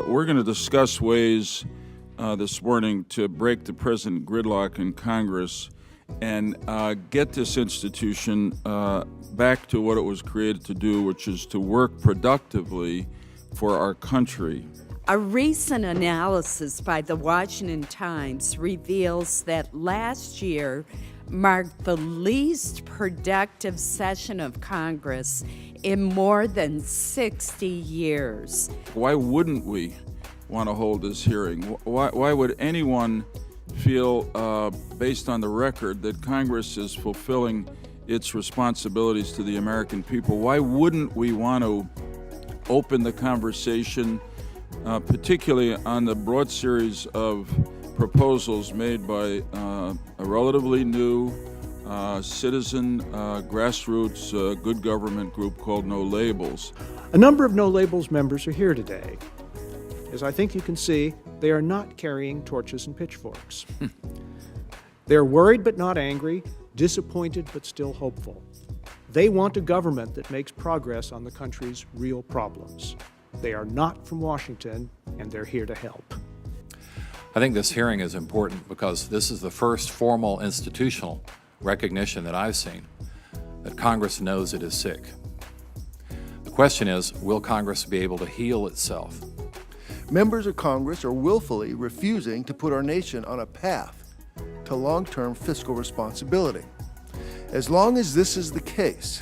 We're going to discuss ways this morning to break the present gridlock in Congress and get this institution back to what it was created to do, which is to work productively for our country. A recent analysis by the Washington Times reveals that last year marked the least productive session of Congress in more than 60 years. Why wouldn't we want to hold this hearing? Why would anyone feel, based on the record, that Congress is fulfilling its responsibilities to the American people? Why wouldn't we want to open the conversation, particularly on the broad series of proposals made by a relatively new citizen grassroots good government group called No Labels? A number of No Labels members are here today. As I think you can see, they are not carrying torches and pitchforks. They're worried but not angry, disappointed but still hopeful. They want a government that makes progress on the country's real problems. They are not from Washington, and they're here to help. I think this hearing is important because this is the first formal institutional recognition that I've seen that Congress knows it is sick. The question is, will Congress be able to heal itself? Members of Congress are willfully refusing to put our nation on a path to long-term fiscal responsibility. As long as this is the case,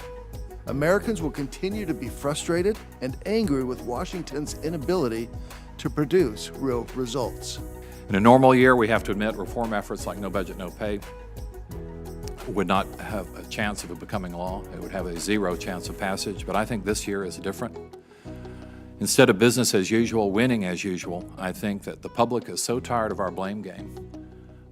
Americans will continue to be frustrated and angry with Washington's inability to produce real results. In a normal year, we have to admit reform efforts like No Budget, No Pay would not have a chance of it becoming law. It would have a zero chance of passage, but I think this year is different. Instead of business as usual, winning as usual, I think that the public is so tired of our blame game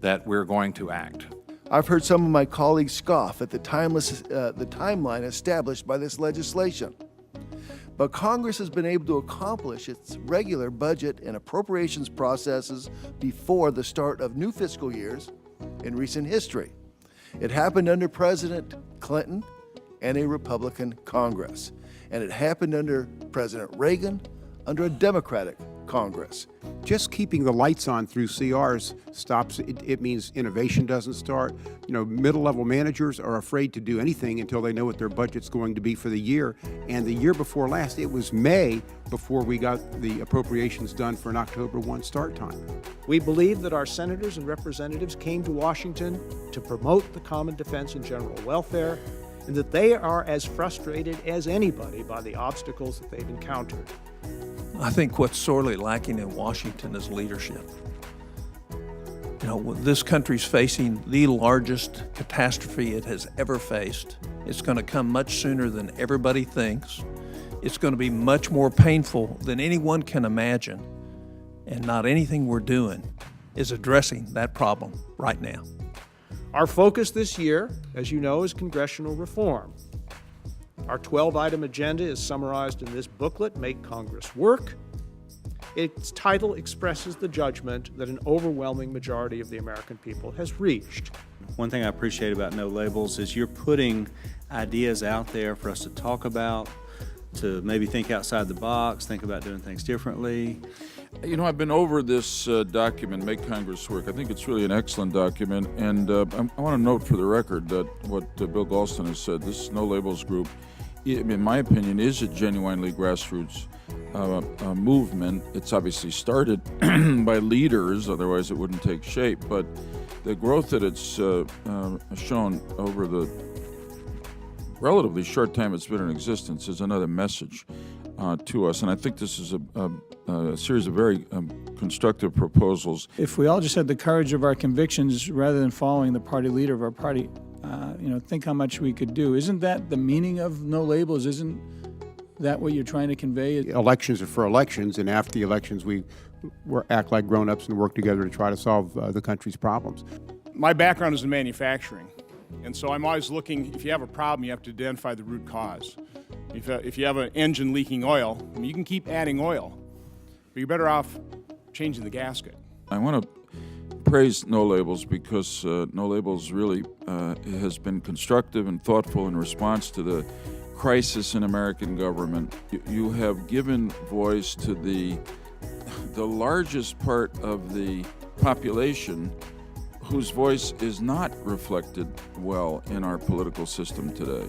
that we're going to act. I've heard some of my colleagues scoff at the timeline established by this legislation. But Congress has been able to accomplish its regular budget and appropriations processes before the start of new fiscal years in recent history. It happened under President Clinton and a Republican Congress. And it happened under President Reagan under a Democratic Congress. Just keeping the lights on through CRs stops, it means innovation doesn't start. You know, middle-level managers are afraid to do anything until they know what their budget's going to be for the year. And the year before last, it was May before we got the appropriations done for an October 1 start time. We believe that our senators and representatives came to Washington to promote the common defense and general welfare, and that they are as frustrated as anybody by the obstacles that they've encountered. I think what's sorely lacking in Washington is leadership. You know, this country's facing the largest catastrophe it has ever faced. It's going to come much sooner than everybody thinks. It's going to be much more painful than anyone can imagine. And not anything we're doing is addressing that problem right now. Our focus this year, as you know, is congressional reform. Our 12-item agenda is summarized in this booklet, Make Congress Work. Its title expresses the judgment that an overwhelming majority of the American people has reached. One thing I appreciate about No Labels is you're putting ideas out there for us to talk about, to maybe think outside the box, think about doing things differently. You know, I've been over this document, Make Congress Work. I think it's really an excellent document, and I want to note for the record that what Bill Galston has said, this No Labels group, in my opinion, is a genuinely grassroots movement. It's obviously started by leaders, otherwise it wouldn't take shape, but the growth that it's shown over the relatively short time it's been in existence is another message to us, and I think this is a series of very constructive proposals. If we all just had the courage of our convictions rather than following the party leader of our party, think how much we could do. Isn't that the meaning of No Labels? Isn't that what you're trying to convey? Elections are for elections, and after the elections, we act like grown-ups and work together to try to solve the country's problems. My background is in manufacturing, and so I'm always looking, if you have a problem, you have to identify the root cause. If you have an engine leaking oil, I mean, you can keep adding oil, but you're better off changing the gasket. I want to praise No Labels because No Labels really has been constructive and thoughtful in response to the crisis in American government. You have given voice to the the largest part of the population whose voice is not reflected well in our political system today.